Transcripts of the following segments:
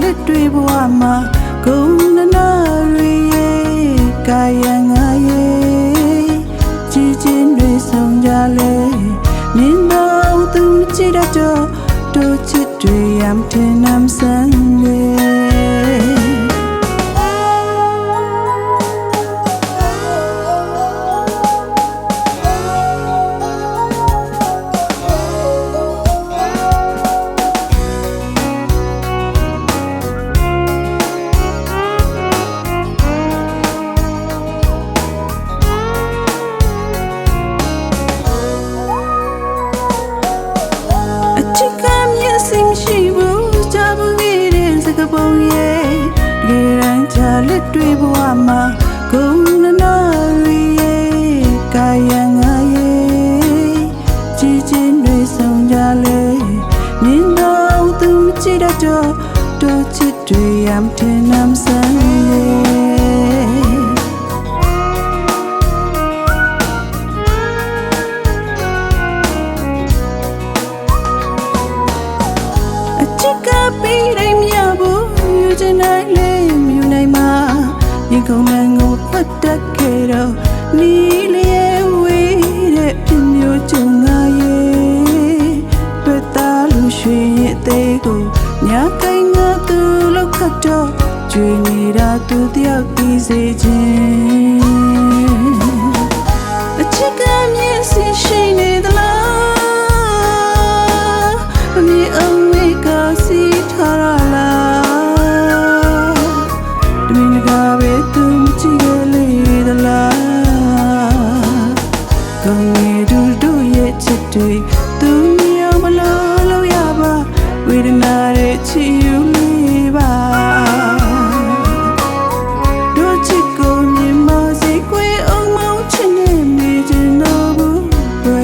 လက်တွေဘဝမှာဂုဏနာရီရဲ့ကာယငါရဲ့ကြည်ချင်းတွေဆောင်ကြလေမင်းတို့သူကြည့်တတ်တော့တို့ချစ်တွေရမ်းထင်နှမ်းဆန်းလေလက်တွေဘဝမှာဂုဏနာရီရဲ့ကာယငါရဲ့ကြည်ချင်းတွေဆောင်ကြလေမင်းတို့သူကြည့်တတ်တော့တို့ချစ်တွေရမ်းထင်နှမ်းဆန်းလေအချစ်ကပြီးတိုင်းမြဖို့ယူချင်နိုင်လေရင်ကုန်လန်းကိုဖတ်တတ်ခဲ့တော့နီးလျက်ဝေးတဲ့ပြမျိုးကြုံငါရဲ့တွေ့သားလူရွှေရဲ့အသေးကိုညာကိုင်းငါသူလောက်ခတ်တော့ကျွေးနေတာသူတယောက်ပြီးစေခြင်းအချစ်ကမျက်စိရှိနေသလားမမြင်အောင်ဝေးကစီထားရလားတမင်ကပဲသူကြည့်ရလေသလားကောင်းနေတို့ရဲ့ချစ်တွေသူမျိုးမလို့ရပါဝေဒနာရဲ့ချီယူလေးပါတို့ချစ်ကိုမြင်မစေခွေအောင်မောင်းချင်နေမိချင်တော့ဘူးပဲ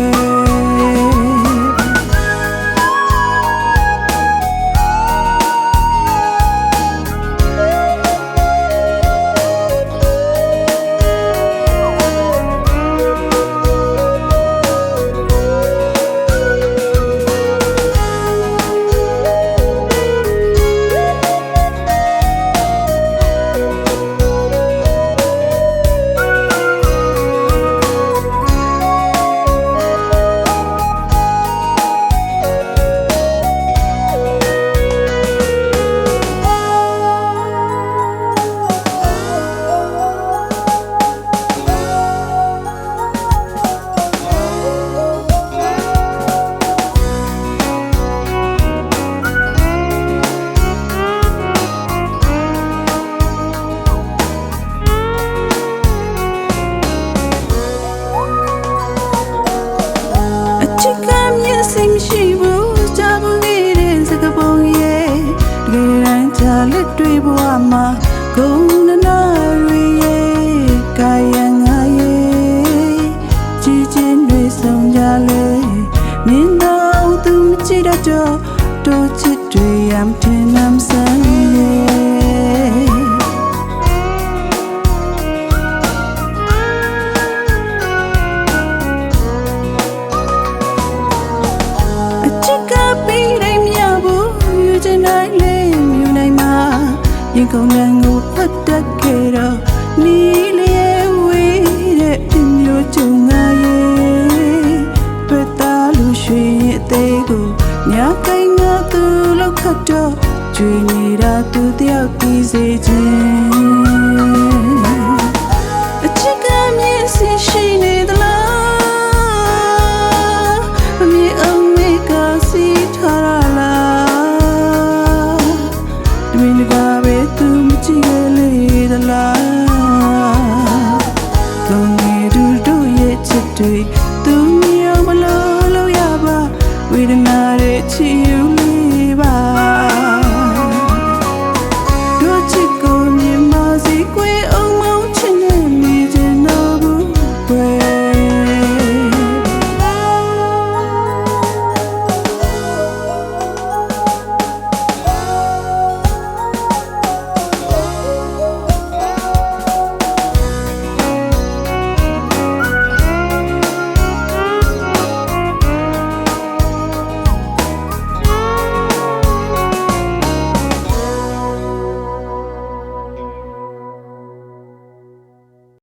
ရှိဘူးကြဘူးနေတဲ့စကားပုံရဲ့တကယ်တမ်းချလက်တွေဘဝမှာဂုဏနာရီရဲ့ကာယငါရဲ့ကြည်ချင်းတွေဆောင်ကြလေမင်းတို့သူမကြည့်တတ်တော့တို့ချစ်တွေရမ်းထင်နှမ်းဆန်းလေရင်ကုန်လန်းကိုဖတ်တတ်ခဲ့တော့နီးလျက်ဝေးတဲ့ပြမျိုးကြုံငါရဲ့တွေ့သားလူရွှေရဲ့အသေးကိုညာကိုင်းငါသူလောက်ခတ်တော့ကျွေးနေတာသူတယောက်ပြီးစေခြင်းအချစ်ကမျက်စိရှိနေသလားမမြင်အောင်ဝေးကစီထားရလားတမင်က